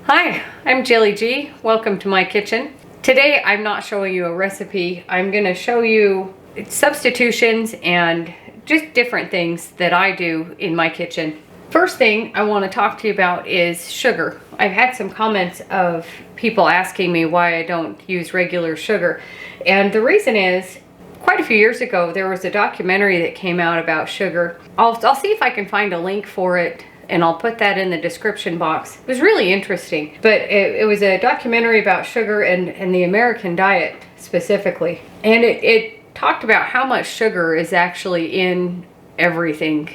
Hi, I'm Jilly G. Welcome to my kitchen. Today I'm not showing you a recipe. I'm going to show you substitutions and just different things that I do in my kitchen. First thing I want to talk to you about is sugar. I've had some comments of people asking me why I don't use regular sugar. And the reason is, quite a few years ago there was a documentary that came out about sugar. I'll see if I can find a link for it, and I'll put that in the description box. It was really interesting, but it was a documentary about sugar and the American diet specifically. And it talked about how much sugar is actually in everything.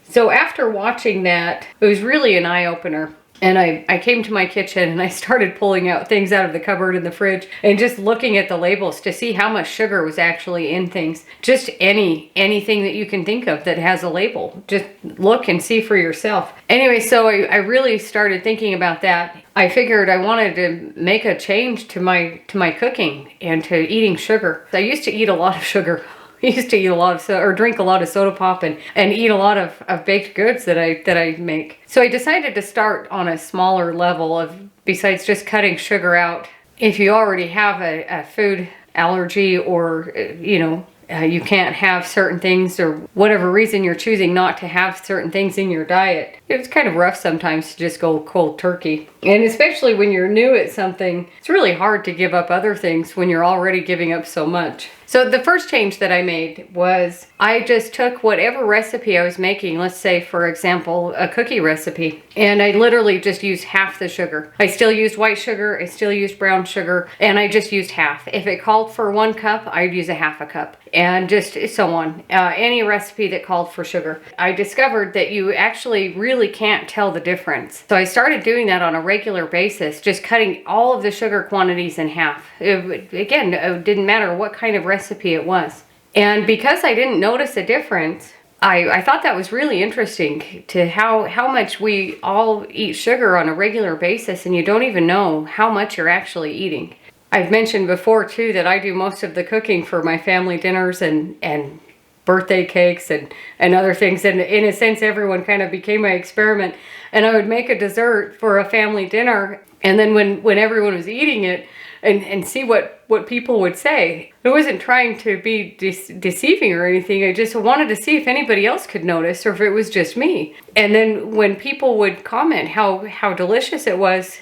So after watching that, it was really an eye-opener. And I came to my kitchen and I started pulling out things out of the cupboard and the fridge and just looking at the labels to see how much sugar was actually in things. Just anything that you can think of that has a label. Just look and see for yourself. Anyway, so I really started thinking about that. I figured I wanted to make a change to my cooking and to eating sugar. I used to eat a lot of sugar. I used to eat a lot of or drink a lot of soda pop and eat a lot of baked goods that I make. So I decided to start on a smaller level of, besides just cutting sugar out. If you already have a food allergy, or you can't have certain things, or whatever reason you're choosing not to have certain things in your diet, it's kind of rough sometimes to just go cold turkey. And especially when you're new at something, it's really hard to give up other things when you're already giving up so much. So the first change that I made was I just took whatever recipe I was making, let's say for example a cookie recipe, and I literally just used half the sugar. I still used white sugar, I still used brown sugar, and I just used half. If it called for 1 cup, I'd use a half a cup, and just so on. Any recipe that called for sugar. I discovered that you actually really can't tell the difference. So I started doing that on a regular basis, just cutting all of the sugar quantities in half. It didn't matter what kind of recipe it was. And because I didn't notice a difference, I thought that was really interesting, to how much we all eat sugar on a regular basis and you don't even know how much you're actually eating. I've mentioned before too that I do most of the cooking for my family dinners and birthday cakes and other things, and in a sense everyone kind of became my experiment. And I would make a dessert for a family dinner, and then when everyone was eating it, and see what people would say. I wasn't trying to be deceiving or anything. I just wanted to see if anybody else could notice, or if it was just me. And then when people would comment how delicious it was,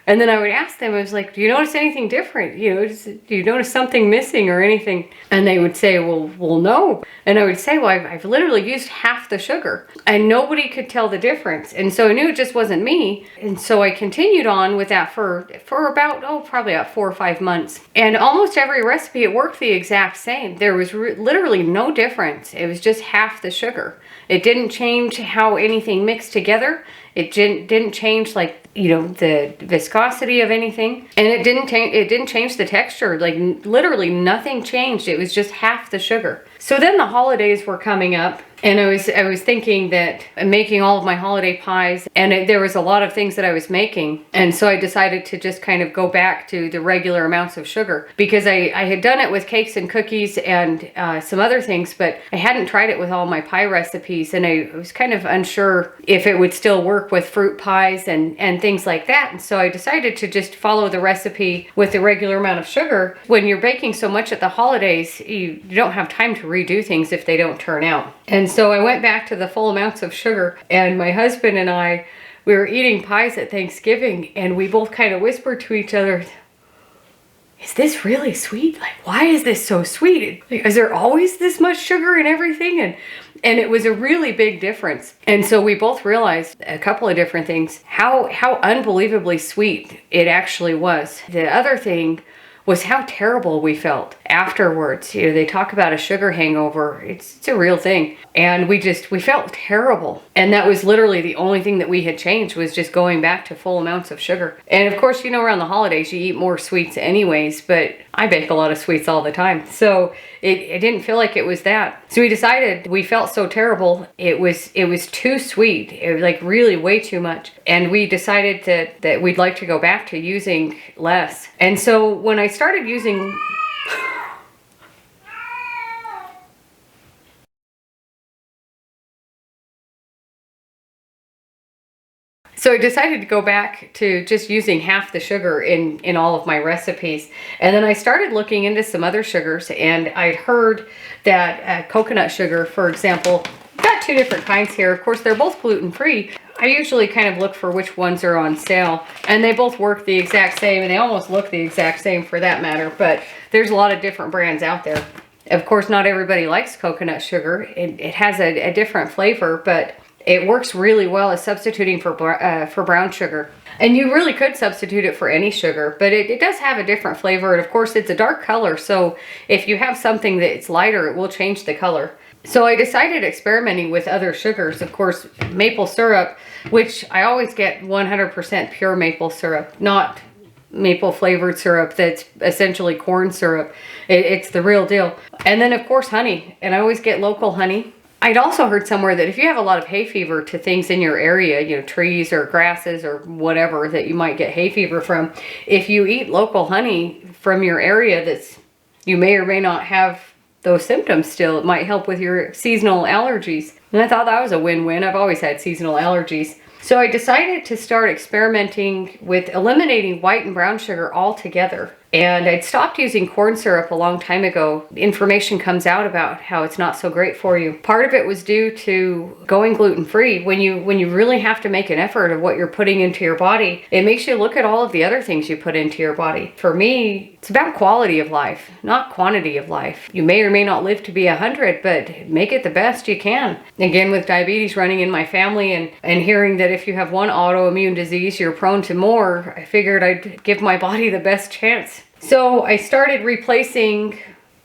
and then I would ask them, I was like, do you notice anything different? Do you notice something missing or anything? And they would say, well, no. And I would say, well, I've literally used half the sugar. And nobody could tell the difference. And so I knew it just wasn't me. And so I continued on with that for about, probably about 4 or 5 months. And almost every recipe, it worked the exact same. There was literally no difference. It was just half the sugar. It didn't change how anything mixed together. It didn't change the viscosity of anything, and it didn't change the texture. Like literally nothing changed. It was just half the sugar. So then the holidays were coming up, and I was thinking that I'm making all of my holiday pies, and there was a lot of things that I was making, and so I decided to just kind of go back to the regular amounts of sugar, because I had done it with cakes and cookies and some other things, but I hadn't tried it with all my pie recipes, and I was kind of unsure if it would still work with fruit pies and things like that. And so I decided to just follow the recipe with the regular amount of sugar. When you're baking so much at the holidays, you don't have time to redo things if they don't turn out. And so I went back to the full amounts of sugar, and my husband and I, we were eating pies at Thanksgiving, and we both kind of whispered to each other, is this really sweet? Like, why is this so sweet? Is there always this much sugar in everything? And it was a really big difference. And so we both realized a couple of different things, how unbelievably sweet it actually was. The other thing was how terrible we felt afterwards. They talk about a sugar hangover. It's a real thing. And we felt terrible. And that was literally the only thing that we had changed, was just going back to full amounts of sugar. And of course, around the holidays, you eat more sweets anyways, but I bake a lot of sweets all the time. So it didn't feel like it was that. So we decided, we felt so terrible. It was too sweet. It was like really way too much. And we decided that we'd like to go back to using less. And so when I started using So I decided to go back to just using half the sugar in all of my recipes. And then I started looking into some other sugars, and I'd heard that coconut sugar, for example, I've got two different kinds here. Of course, they're both gluten-free. I usually kind of look for which ones are on sale, and they both work the exact same, and they almost look the exact same for that matter, but there's a lot of different brands out there. Of course, not everybody likes coconut sugar. It has a different flavor, but it works really well as substituting for brown sugar. And you really could substitute it for any sugar, but it does have a different flavor, and of course it's a dark color, so if you have something that's lighter, it will change the color. So I decided experimenting with other sugars, of course, maple syrup, which I always get 100% pure maple syrup, not maple flavored syrup that's essentially corn syrup. It's the real deal. And then of course honey, and I always get local honey. I'd also heard somewhere that if you have a lot of hay fever to things in your area, you know, trees or grasses or whatever that you might get hay fever from, if you eat local honey from your area you may or may not have those symptoms still, it might help with your seasonal allergies. And I thought that was a win-win. I've always had seasonal allergies. So I decided to start experimenting with eliminating white and brown sugar altogether. And I'd stopped using corn syrup a long time ago. Information comes out about how it's not so great for you. Part of it was due to going gluten-free. When you really have to make an effort of what you're putting into your body, it makes you look at all of the other things you put into your body. For me, it's about quality of life, not quantity of life. You may or may not live to be 100, but make it the best you can. Again, with diabetes running in my family and hearing that if you have one autoimmune disease, you're prone to more, I figured I'd give my body the best chance. So I started replacing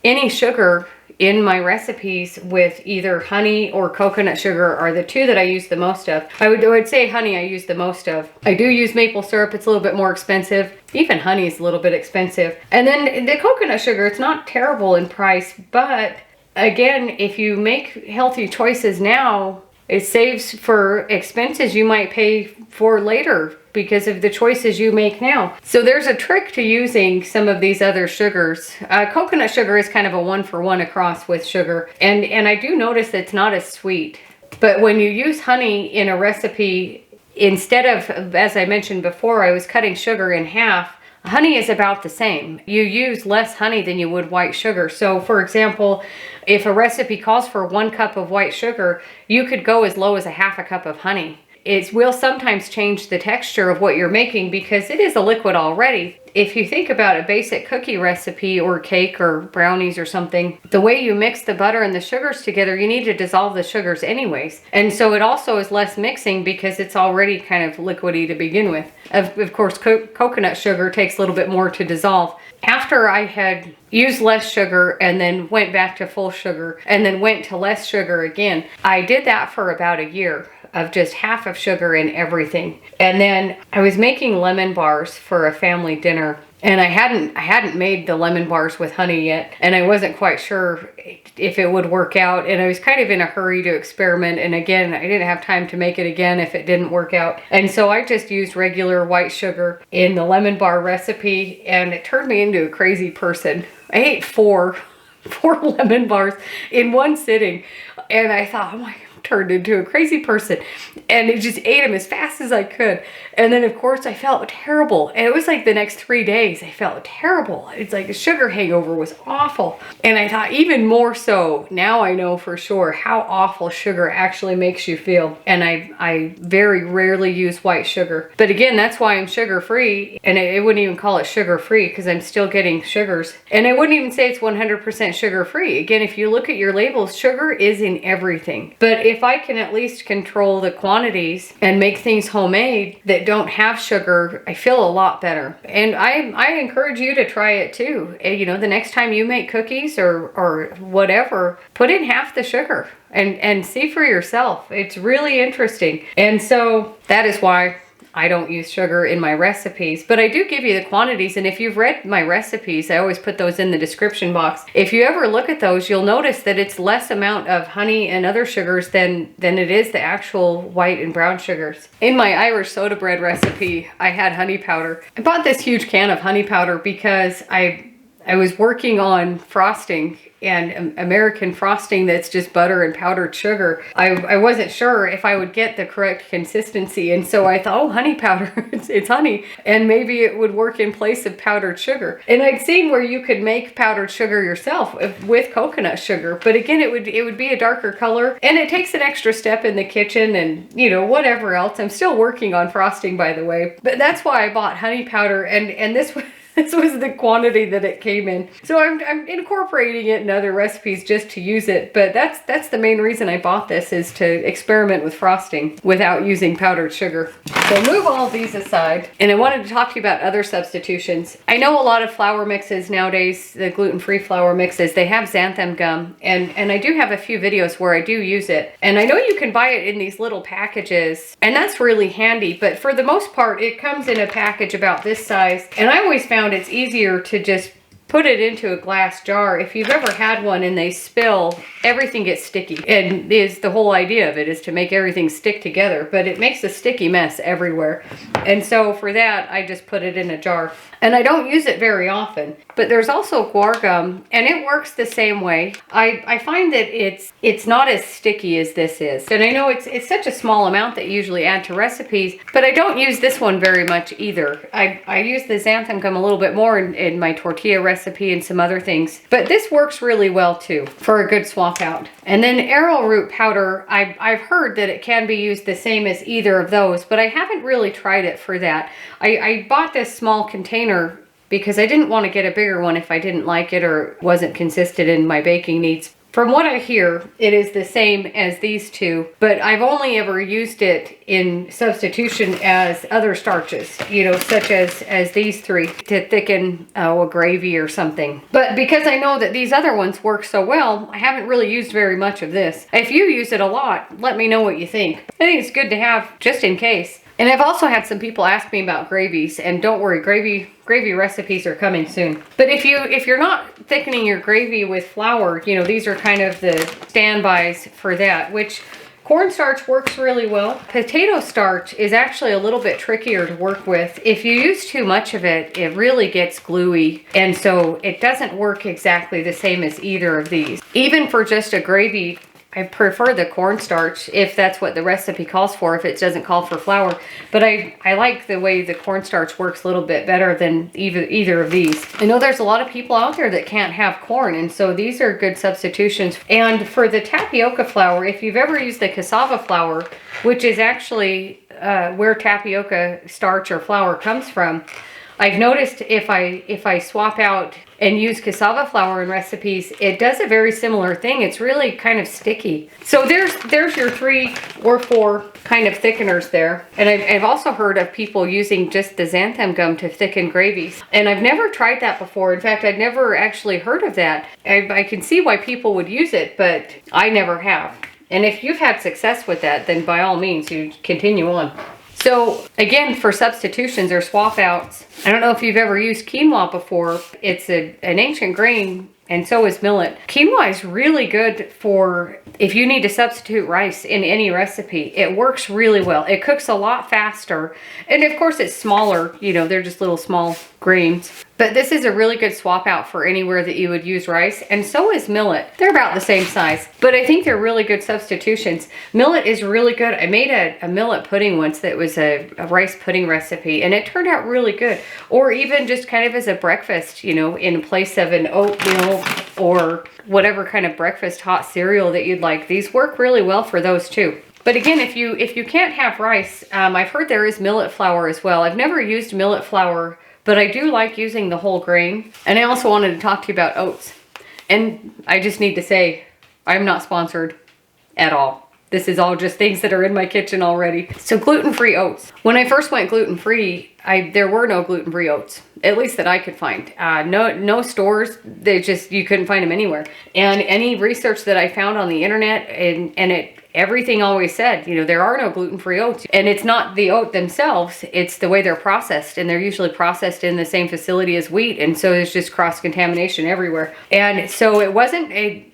any sugar in my recipes with either honey or coconut sugar are the two that I use the most of. I would say honey I use the most of. I do use maple syrup, it's a little bit more expensive. Even honey is a little bit expensive. And then the coconut sugar, it's not terrible in price, but again, if you make healthy choices now, it saves for expenses you might pay for later because of the choices you make now. So there's a trick to using some of these other sugars. Coconut sugar is kind of a 1-for-1 across with sugar. And I do notice that it's not as sweet. But when you use honey in a recipe, instead of, as I mentioned before, I was cutting sugar in half, honey is about the same. You use less honey than you would white sugar. So for example, if a recipe calls for 1 cup of white sugar, you could go as low as a half a cup of honey. It will sometimes change the texture of what you're making because it is a liquid already. If you think about a basic cookie recipe or cake or brownies or something, the way you mix the butter and the sugars together, you need to dissolve the sugars anyways. And so it also is less mixing because it's already kind of liquidy to begin with. Of course, coconut sugar takes a little bit more to dissolve. After I had used less sugar and then went back to full sugar and then went to less sugar again, I did that for about a year of just half of sugar in everything. And then I was making lemon bars for a family dinner, and I hadn't made the lemon bars with honey yet, and I wasn't quite sure if it would work out, and I was kind of in a hurry to experiment, and again, I didn't have time to make it again if it didn't work out. And so I just used regular white sugar in the lemon bar recipe, and it turned me into a crazy person. I ate four lemon bars in one sitting, and I thought, oh my God, turned into a crazy person, and I just ate them as fast as I could. And then of course I felt terrible, and it was like the next 3 days I felt terrible. It's like a sugar hangover was awful. And I thought even more so, now I know for sure how awful sugar actually makes you feel. And I very rarely use white sugar, but again, that's why I'm sugar free. And I wouldn't even call it sugar free because I'm still getting sugars, and I wouldn't even say it's 100% sugar free. Again, if you look at your labels, sugar is in everything. But if I can at least control the quantities and make things homemade that don't have sugar, I feel a lot better. And I encourage you to try it too. You know, the next time you make cookies or whatever, put in half the sugar and see for yourself. It's really interesting. And so that is why I don't use sugar in my recipes, but I do give you the quantities. And if you've read my recipes, I always put those in the description box. If you ever look at those, you'll notice that it's less amount of honey and other sugars than it is the actual white and brown sugars. In my Irish soda bread recipe, I had honey powder. I bought this huge can of honey powder because I was working on frosting and American frosting that's just butter and powdered sugar. I wasn't sure if I would get the correct consistency, and so I thought, oh, honey powder, it's honey, and maybe it would work in place of powdered sugar. And I'd seen where you could make powdered sugar yourself with coconut sugar, but again, it would be a darker color, and it takes an extra step in the kitchen, and you know, whatever else. I'm still working on frosting, by the way, but that's why I bought honey powder, and this was the quantity that it came in. So I'm incorporating it in other recipes just to use it, but that's the main reason I bought this, is to experiment with frosting without using powdered sugar. So move all of these aside, and I wanted to talk to you about other substitutions. I know a lot of flour mixes nowadays, the gluten-free flour mixes, they have xanthan gum, and I do have a few videos where I do use it. And I know you can buy it in these little packages, and that's really handy, but for the most part, it comes in a package about this size, and I always found it's easier to just put it into a glass jar. If you've ever had one and they spill, everything gets sticky. And the whole idea of it is to make everything stick together, but it makes a sticky mess everywhere. And so for that, I just put it in a jar. And I don't use it very often, but there's also guar gum, and it works the same way. I find that it's not as sticky as this is. And I know it's such a small amount that you usually add to recipes, but I don't use this one very much either. I use the xanthan gum a little bit more in my tortilla recipe and some other things, but this works really well too for a good swap out. And then arrowroot powder, I've heard that it can be used the same as either of those, but I haven't really tried it for that. I bought this small container because I didn't want to get a bigger one if I didn't like it or wasn't consistent in my baking needs. From what I hear, it is the same as these two, but I've only ever used it in substitution as other starches, you know, such as these three to thicken a gravy or something. But because I know that these other ones work so well, I haven't really used very much of this. If you use it a lot, let me know what you think. I think it's good to have just in case. And I've also had some people ask me about gravies, and don't worry, gravy recipes are coming soon. But if you're not thickening your gravy with flour, you know, these are kind of the standbys for that, which cornstarch works really well. Potato starch is actually a little bit trickier to work with. If you use too much of it, it really gets gluey, and so it doesn't work exactly the same as either of these. Even for just a gravy, I prefer the cornstarch if that's what the recipe calls for, if it doesn't call for flour. But I like the way the cornstarch works a little bit better than either of these. I know there's a lot of people out there that can't have corn, and so these are good substitutions. And for the tapioca flour, if you've ever used the cassava flour, which is actually where tapioca starch or flour comes from, I've noticed if I swap out and use cassava flour in recipes, it does a very similar thing. It's really kind of sticky. So there's your 3 or 4 kind of thickeners there. And I've also heard of people using just the xanthan gum to thicken gravies. And I've never tried that before. In fact, I'd never actually heard of that. I can see why people would use it, but I never have. And if you've had success with that, then by all means, you continue on. So again, for substitutions or swap outs, I don't know if you've ever used quinoa before. It's an ancient grain, and so is millet. Quinoa is really good for if you need to substitute rice in any recipe. It works really well. It cooks a lot faster. And of course it's smaller, you know, they're just little small grains. But this is a really good swap out for anywhere that you would use rice, and so is millet. They're about the same size, but I think they're really good substitutions. Millet is really good. I made a millet pudding once that was a rice pudding recipe, and it turned out really good. Or even just kind of as a breakfast, you know, in place of an oatmeal or whatever kind of breakfast hot cereal that you'd like. These work really well for those too. But again, if you can't have rice, I've heard there is millet flour as well. I've never used millet flour, but I do like using the whole grain. And I also wanted to talk to you about oats. And I just need to say, I'm not sponsored at all. This is all just things that are in my kitchen already. So gluten-free oats. When I first went gluten-free, there were no gluten-free oats, at least that I could find. No stores, you couldn't find them anywhere. And any research that I found on the internet, everything always said, you know, there are no gluten-free oats. And it's not the oat themselves, it's the way they're processed. And they're usually processed in the same facility as wheat. And so there's just cross-contamination everywhere. And so it wasn't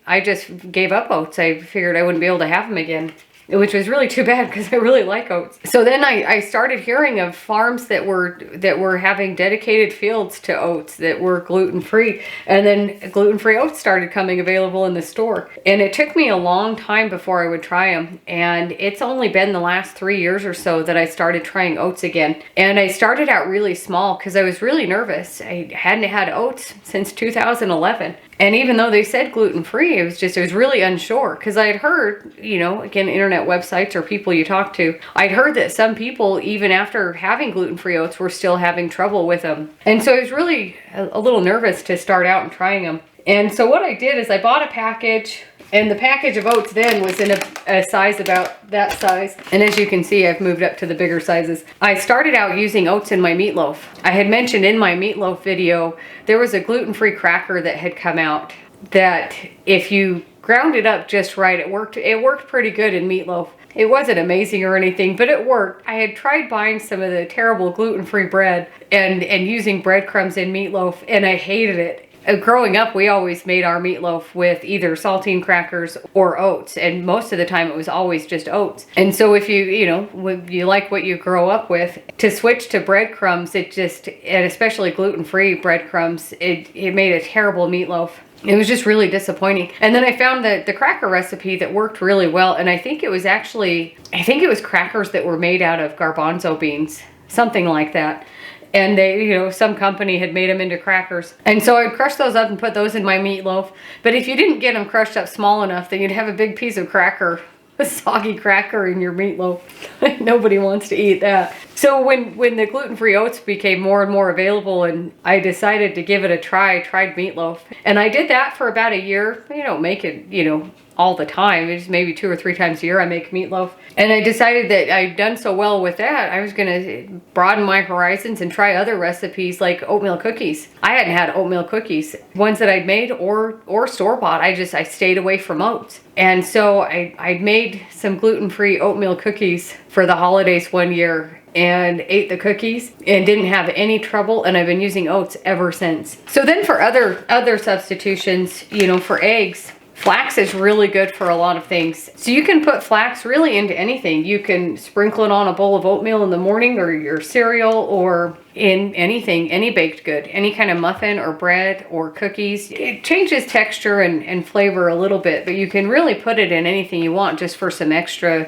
I just gave up oats. I figured I wouldn't be able to have them again. which was really too bad because I really like oats. So then I started hearing of farms that were having dedicated fields to oats that were gluten-free, and then gluten-free oats started coming available in the store. And it took me a long time before I would try them, and it's only been the last 3 years or so that I started trying oats again. And I started out really small because I was really nervous. I hadn't had oats since 2011. And even though they said gluten-free, I was really unsure because I had heard, you know, again, internet websites or people you talk to, I'd heard that some people, even after having gluten-free oats, were still having trouble with them. And so I was really a little nervous to start out and trying them. And so what I did is I bought a package, and the package of oats then was in a size about that size. And as you can see, I've moved up to the bigger sizes. I started out using oats in my meatloaf. I had mentioned in my meatloaf video, there was a gluten-free cracker that had come out that if you ground it up just right, it worked pretty good in meatloaf. It wasn't amazing or anything, but it worked. I had tried buying some of the terrible gluten-free bread and using breadcrumbs in meatloaf, and I hated it. Growing up, we always made our meatloaf with either saltine crackers or oats, and most of the time it was always just oats. And so if you like what you grow up with, to switch to breadcrumbs, and especially gluten-free breadcrumbs, it made a terrible meatloaf. It was just really disappointing. And then I found the cracker recipe that worked really well, and I think it was crackers that were made out of garbanzo beans, something like that. And they, some company had made them into crackers. And so I'd crush those up and put those in my meatloaf. But if you didn't get them crushed up small enough, then you'd have a big piece of cracker, a soggy cracker in your meatloaf. Nobody wants to eat that. So when the gluten-free oats became more and more available and I decided to give it a try, I tried meatloaf. And I did that for about a year. You don't make it, all the time. It's maybe 2 or 3 times a year I make meatloaf. And I decided that I'd done so well with that, I was gonna broaden my horizons and try other recipes like oatmeal cookies. I hadn't had oatmeal cookies, ones that I'd made or store-bought. I stayed away from oats. And so I made some gluten-free oatmeal cookies for the holidays one year and ate the cookies and didn't have any trouble, and I've been using oats ever since. So then for other substitutions, for eggs, flax is really good for a lot of things. So you can put flax really into anything. You can sprinkle it on a bowl of oatmeal in the morning or your cereal or in anything, any baked good, any kind of muffin or bread or cookies. It changes texture and flavor a little bit, but you can really put it in anything you want just for some extra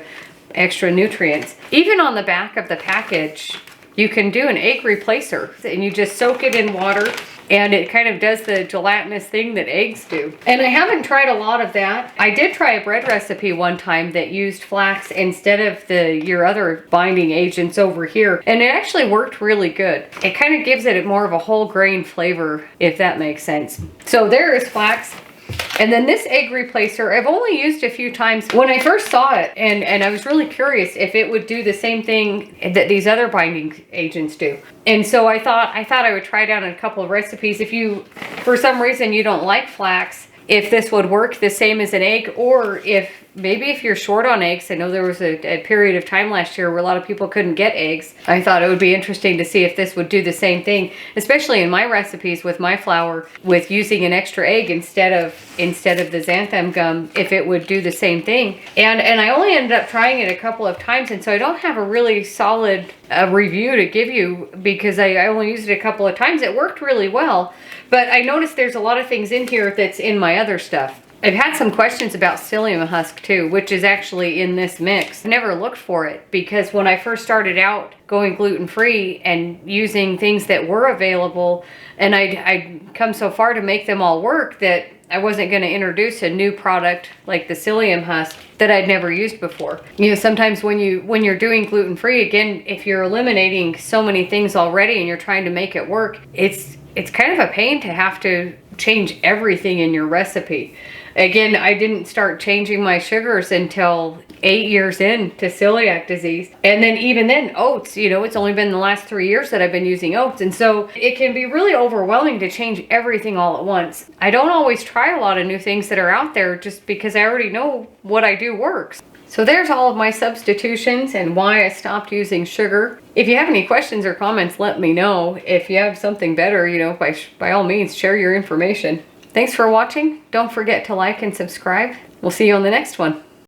nutrients. Even on the back of the package, you can do an egg replacer, and you just soak it in water and it kind of does the gelatinous thing that eggs do. And I haven't tried a lot of that. I did try a bread recipe one time that used flax instead of your other binding agents over here, and it actually worked really good. It kind of gives it more of a whole grain flavor, if that makes sense. So there is flax. And then this egg replacer, I've only used a few times. When I first saw it, and I was really curious if it would do the same thing that these other binding agents do. And so I thought I would try it out in a couple of recipes. If you, for some reason, you don't like flax, if this would work the same as an egg, or if you're short on eggs. I know there was a period of time last year where a lot of people couldn't get eggs. I thought it would be interesting to see if this would do the same thing, especially in my recipes with my flour, with using an extra egg instead of the xanthan gum, if it would do the same thing. And I only ended up trying it a couple of times, and so I don't have a really solid review to give you because I only used it a couple of times. It worked really well, but I noticed there's a lot of things in here that's in my other stuff. I've had some questions about psyllium husk too, which is actually in this mix. I never looked for it because when I first started out going gluten-free and using things that were available, and I'd come so far to make them all work that I wasn't going to introduce a new product like the psyllium husk that I'd never used before. Sometimes when you're doing gluten-free, again, if you're eliminating so many things already and you're trying to make it work, it's kind of a pain to have to change everything in your recipe. Again, I didn't start changing my sugars until 8 years into celiac disease. And then even then, oats, it's only been the last 3 years that I've been using oats. And so it can be really overwhelming to change everything all at once. I don't always try a lot of new things that are out there just because I already know what I do works. So there's all of my substitutions and why I stopped using sugar. If you have any questions or comments, let me know. If you have something better, by all means, share your information. Thanks for watching. Don't forget to like and subscribe. We'll see you on the next one.